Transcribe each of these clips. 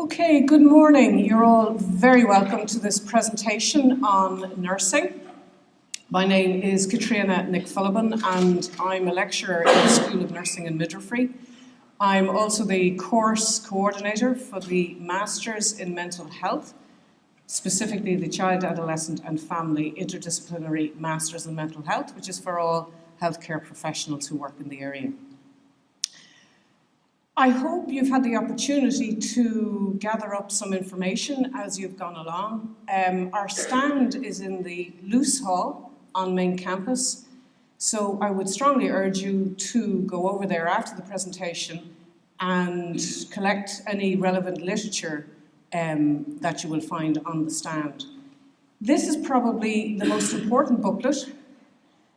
Okay, good morning. You're all very welcome to this presentation on nursing. My name is Caitriona Philibin and I'm a lecturer in the School of Nursing and Midwifery. I'm also the course coordinator for the Masters in Mental Health, specifically the Child, Adolescent and Family Interdisciplinary Masters in Mental Health, which is for all healthcare professionals who work in the area. I hope you've had the opportunity to gather up some information as you've gone along. Our stand is in the Loose Hall on main campus, so I would strongly urge you to go over there after the presentation and collect any relevant literature that you will find on the stand. This is probably the most important booklet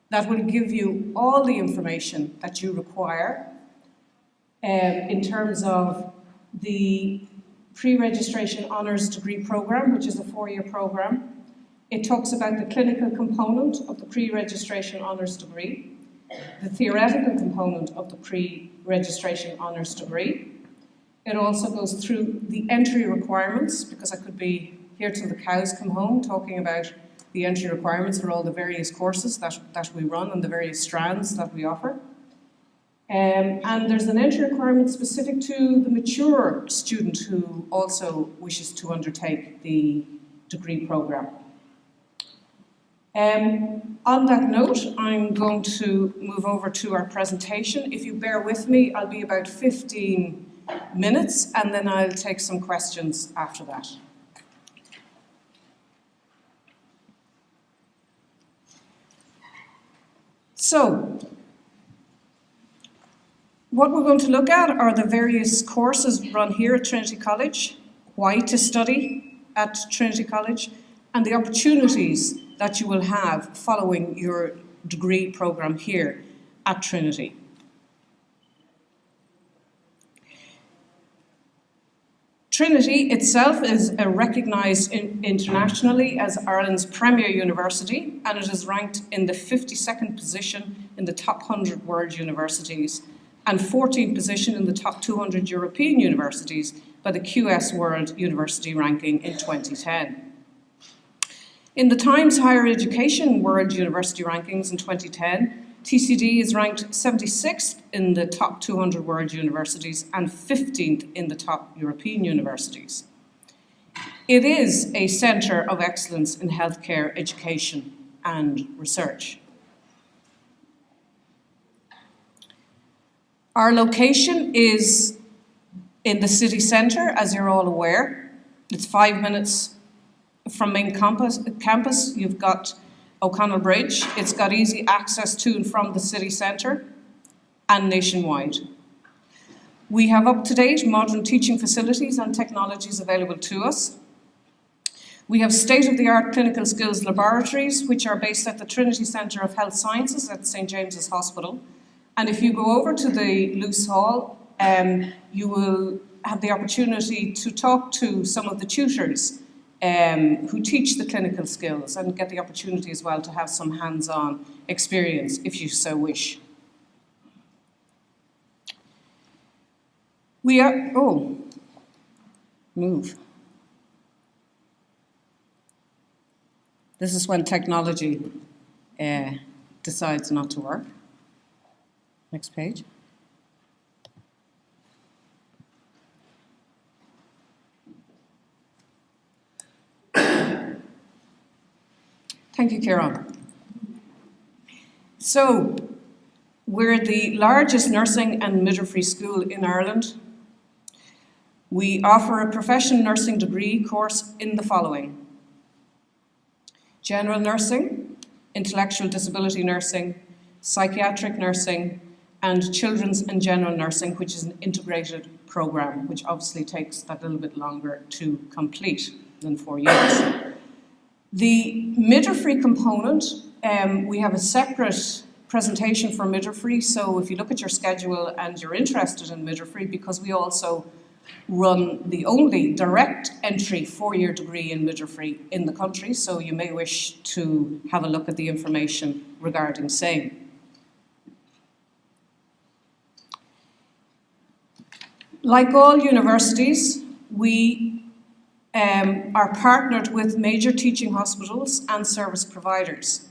that will give you all the information that you require in terms of the pre-registration honours degree programme, which is a 4-year programme. It talks about the clinical component of the pre-registration honours degree, the theoretical component of the pre-registration honours degree. It also goes through the entry requirements, because I could be here till the cows come home talking about the entry requirements for all the various courses that we run and the various strands that we offer. And there's an entry requirement specific to the mature student who also wishes to undertake the degree programme. On that note, I'm going to move over to our presentation. If you bear with me, I'll be about 15 minutes and then I'll take some questions after that. So, what we're going to look at are the various courses run here at Trinity College, why to study at Trinity College, and the opportunities that you will have following your degree programme here at Trinity. Trinity itself is recognised internationally as Ireland's premier university, and it is ranked in the 52nd position in the top 100 world universities and 14th position in the top 200 European universities by the QS World University Ranking in 2010. In the Times Higher Education World University Rankings in 2010, TCD is ranked 76th in the top 200 world universities and 15th in the top European universities. It is a centre of excellence in healthcare education and research. Our location is in the city centre, as you're all aware. It's 5 minutes from main campus. You've got O'Connell Bridge. It's got easy access to and from the city centre and nationwide. We have up-to-date modern teaching facilities and technologies available to us. We have state-of-the-art clinical skills laboratories, which are based at the Trinity Centre of Health Sciences at St James's Hospital. And if you go over to the Loose Hall, you will have the opportunity to talk to some of the tutors who teach the clinical skills and get the opportunity as well to have some hands-on experience if you so wish. We are, move. This is when technology decides not to work. Next page. Thank you, Kieran. So, we're the largest nursing and midwifery school in Ireland. We offer a professional nursing degree course in the following: general nursing, intellectual disability nursing, psychiatric nursing, and children's and general nursing, which is an integrated programme, which obviously takes that little bit longer to complete than 4 years. The midwifery component, we have a separate presentation for midwifery, so if you look at your schedule and you're interested in midwifery, because we also run the only direct entry 4-year degree in midwifery in the country, so you may wish to have a look at the information regarding same. Like all universities, we are partnered with major teaching hospitals and service providers,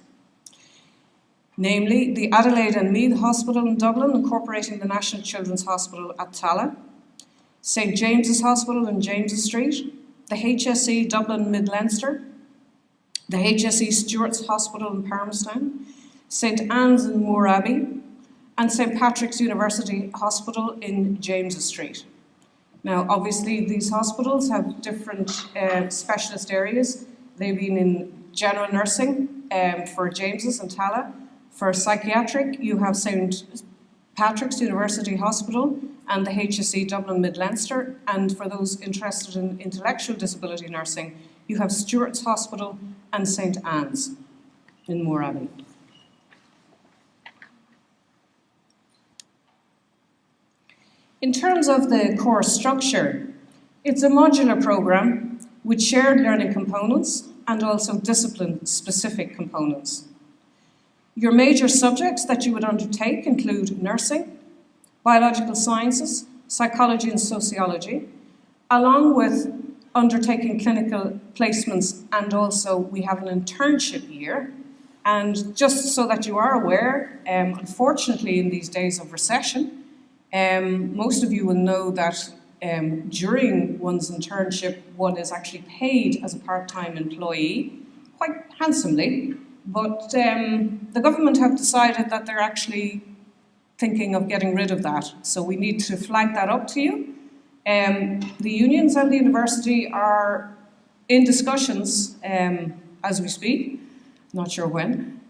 namely the Adelaide and Meath Hospital in Dublin, incorporating the National Children's Hospital at Tallaght, St James's Hospital in James Street, the HSE Dublin Mid-Leinster, the HSE Stewart's Hospital in Palmerstown, St Anne's in Moorabbey, and St Patrick's University Hospital in James Street. Now, obviously, these hospitals have different specialist areas. They've been in general nursing for James's and Tallaght. For psychiatric, you have St Patrick's University Hospital and the HSE Dublin Mid-Leinster. And for those interested in intellectual disability nursing, you have Stewart's Hospital and St Anne's in Moorabbey. In terms of the course structure, it's a modular programme with shared learning components and also discipline-specific components. Your major subjects that you would undertake include nursing, biological sciences, psychology and sociology, along with undertaking clinical placements, and also we have an internship year. And just so that you are aware, unfortunately in these days of recession, most of you will know that during one's internship, one is actually paid as a part-time employee, quite handsomely, but the government have decided that they're actually thinking of getting rid of that. So we need to flag that up to you. The unions and the university are in discussions as we speak, not sure when,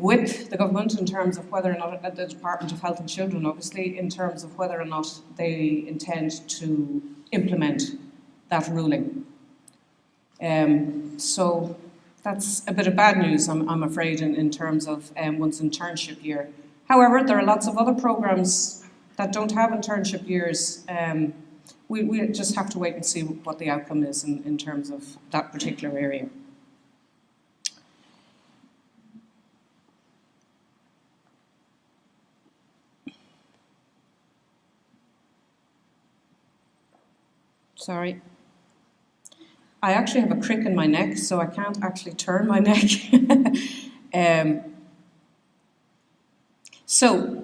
with the government in terms of whether or not, the Department of Health and Children obviously, in terms of whether or not they intend to implement that ruling. So that's a bit of bad news, I'm afraid, in terms of one's internship year. However, there are lots of other programs that don't have internship years. We just have to wait and see what the outcome is in terms of that particular area. Sorry. I actually have a crick in my neck, so I can't actually turn my neck. So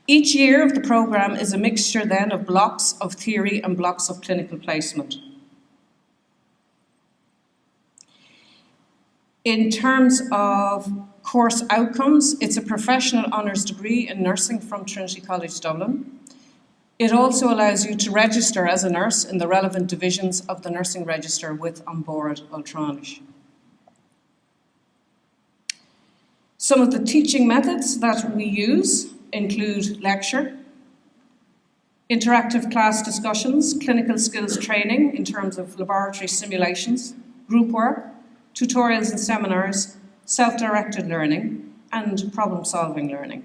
each year of the programme is a mixture then of blocks of theory and blocks of clinical placement. In terms of course outcomes, it's a professional honours degree in nursing from Trinity College Dublin. It also allows you to register as a nurse in the relevant divisions of the nursing register with On Board Ultránis. Some of the teaching methods that we use include lecture, interactive class discussions, clinical skills training in terms of laboratory simulations, group work, tutorials and seminars, self-directed learning, and problem-solving learning.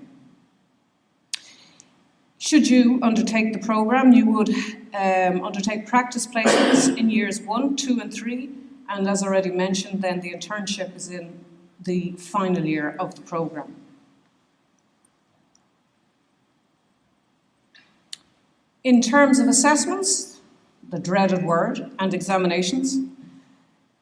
Should you undertake the programme, you would undertake practice placements in years 1, 2 and 3, and as already mentioned, then the internship is in the final year of the programme. In terms of assessments, the dreaded word, and examinations,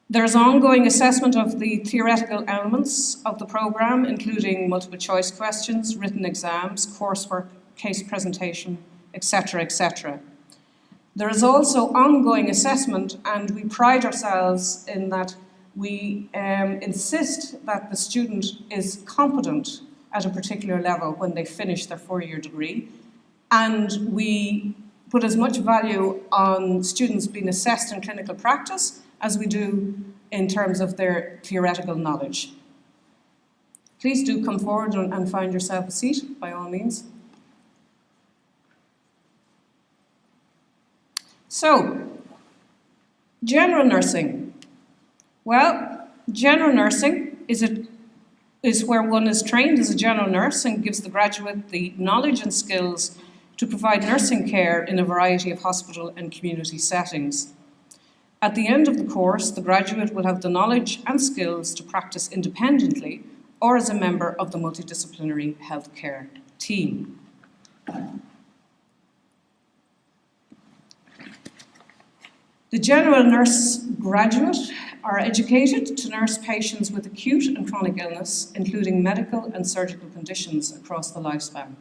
there is ongoing assessment of the theoretical elements of the programme, including multiple choice questions, written exams, coursework, case presentation, etc., etc. There is also ongoing assessment, and we pride ourselves in that we insist that the student is competent at a particular level when they finish their 4-year degree, and we put as much value on students being assessed in clinical practice as we do in terms of their theoretical knowledge. Please do come forward and find yourself a seat, by all means. So, general nursing. Well, general nursing is where one is trained as a general nurse and gives the graduate the knowledge and skills to provide nursing care in a variety of hospital and community settings. At the end of the course, the graduate will have the knowledge and skills to practice independently or as a member of the multidisciplinary healthcare team. The general nurse graduate are educated to nurse patients with acute and chronic illness, including medical and surgical conditions across the lifespan.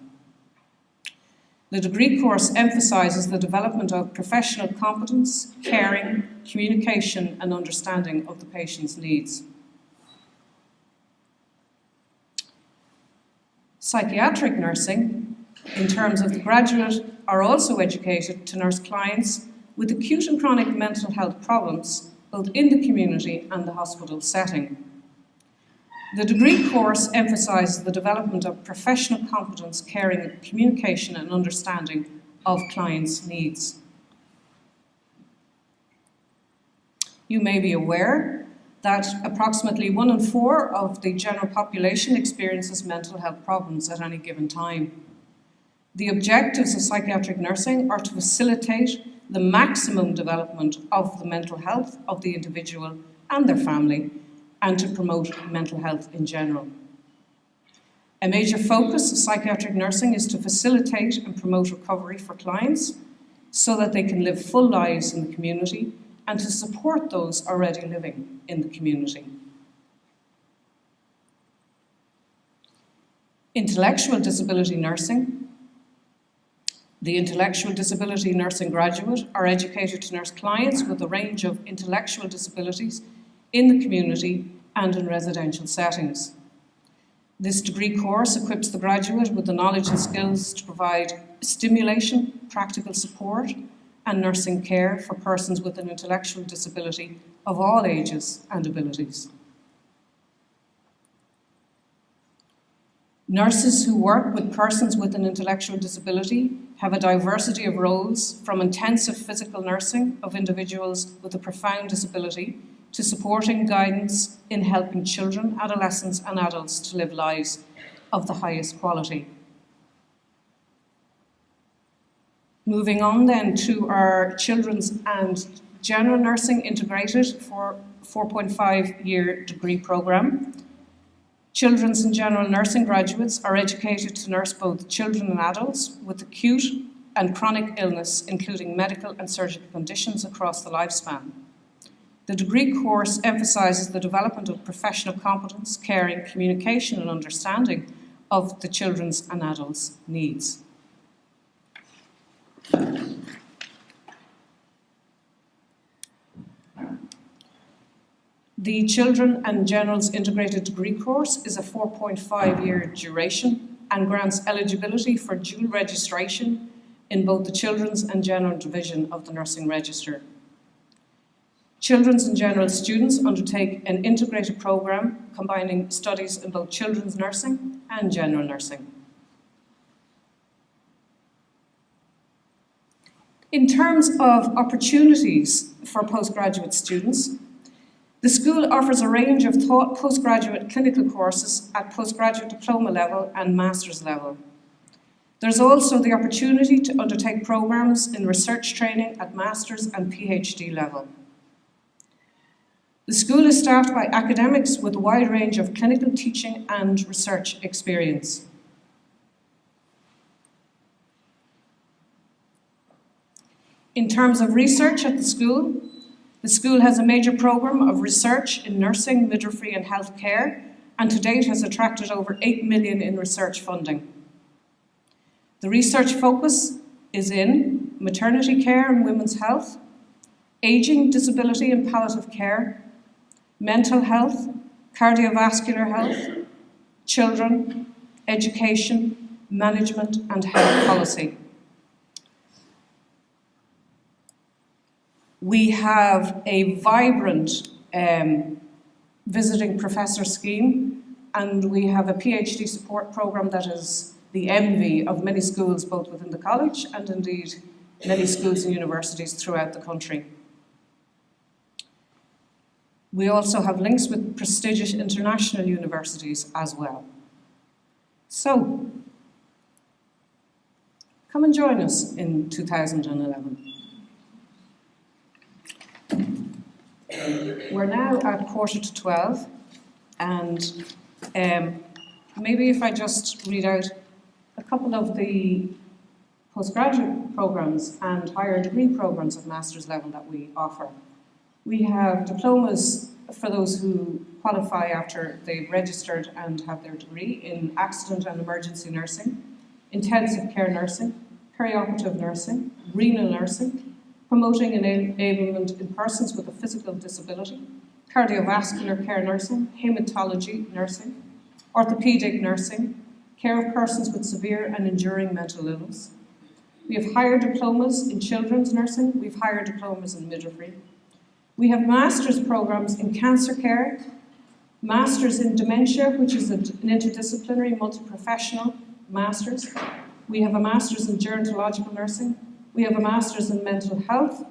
The degree course emphasises the development of professional competence, caring, communication and understanding of the patient's needs. Psychiatric nursing, in terms of the graduate, are also educated to nurse clients with acute and chronic mental health problems, both in the community and the hospital setting. The degree course emphasises the development of professional competence, caring, communication and understanding of clients' needs. You may be aware that approximately 1 in 4 of the general population experiences mental health problems at any given time. The objectives of psychiatric nursing are to facilitate the maximum development of the mental health of the individual and their family, and to promote mental health in general. A major focus of psychiatric nursing is to facilitate and promote recovery for clients so that they can live full lives in the community and to support those already living in the community. Intellectual disability nursing. The intellectual disability nursing graduate are educated to nurse clients with a range of intellectual disabilities in the community and in residential settings. This degree course equips the graduate with the knowledge and skills to provide stimulation, practical support and nursing care for persons with an intellectual disability of all ages and abilities. Nurses who work with persons with an intellectual disability have a diversity of roles, from intensive physical nursing of individuals with a profound disability to supporting guidance in helping children, adolescents and adults to live lives of the highest quality. Moving on then to our children's and general nursing integrated for 4.5-year degree programme. Children's and general nursing graduates are educated to nurse both children and adults with acute and chronic illness, including medical and surgical conditions across the lifespan. The degree course emphasises the development of professional competence, caring, communication and understanding of the children's and adults' needs. The Children and General's Integrated Degree course is a 4.5-year duration and grants eligibility for dual registration in both the Children's and General Division of the Nursing Register. Children's and General students undertake an integrated programme combining studies in both children's nursing and general nursing. In terms of opportunities for postgraduate students, the school offers a range of postgraduate clinical courses at postgraduate diploma level and master's level. There's also the opportunity to undertake programmes in research training at master's and PhD level. The school is staffed by academics with a wide range of clinical teaching and research experience. In terms of research at the school has a major programme of research in nursing, midwifery and healthcare, and to date has attracted over 8 million in research funding. The research focus is in maternity care and women's health, ageing, disability and palliative care, mental health, cardiovascular health, children, education, management and health policy. We have a vibrant visiting professor scheme, and we have a PhD support programme that is the envy of many schools both within the college and indeed many schools and universities throughout the country. We also have links with prestigious international universities as well. So, come and join us in 2011. We're now at 11:45, and maybe if I just read out a couple of the postgraduate programs and higher degree programs at master's level that we offer. We have diplomas for those who qualify after they've registered and have their degree in accident and emergency nursing, intensive care nursing, perioperative nursing, renal nursing, promoting enablement in persons with a physical disability, cardiovascular care nursing, hematology nursing, orthopaedic nursing, care of persons with severe and enduring mental illness. We have higher diplomas in children's nursing, we have higher diplomas in midwifery. We have master's programs in cancer care, masters in dementia, which is an interdisciplinary, multi-professional master's. We have a master's in gerontological nursing. We have a master's in mental health,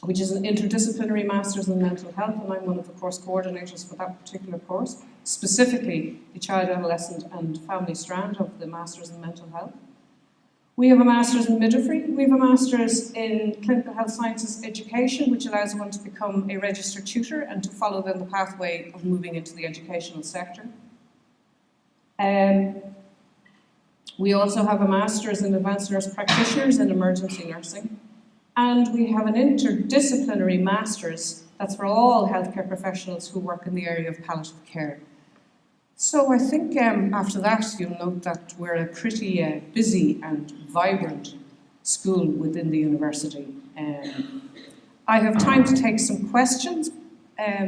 which is an interdisciplinary master's in mental health, and I'm one of the course coordinators for that particular course, specifically the child, adolescent and family strand of the master's in mental health. We have a master's in midwifery. We have a master's in clinical health sciences education, which allows one to become a registered tutor and to follow then the pathway of moving into the educational sector. We also have a master's in advanced nurse practitioners in emergency nursing. And we have an interdisciplinary master's that's for all healthcare professionals who work in the area of palliative care. So I think after that you'll note that we're a pretty busy and vibrant school within the university. I have time to take some questions,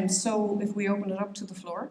so if we open it up to the floor.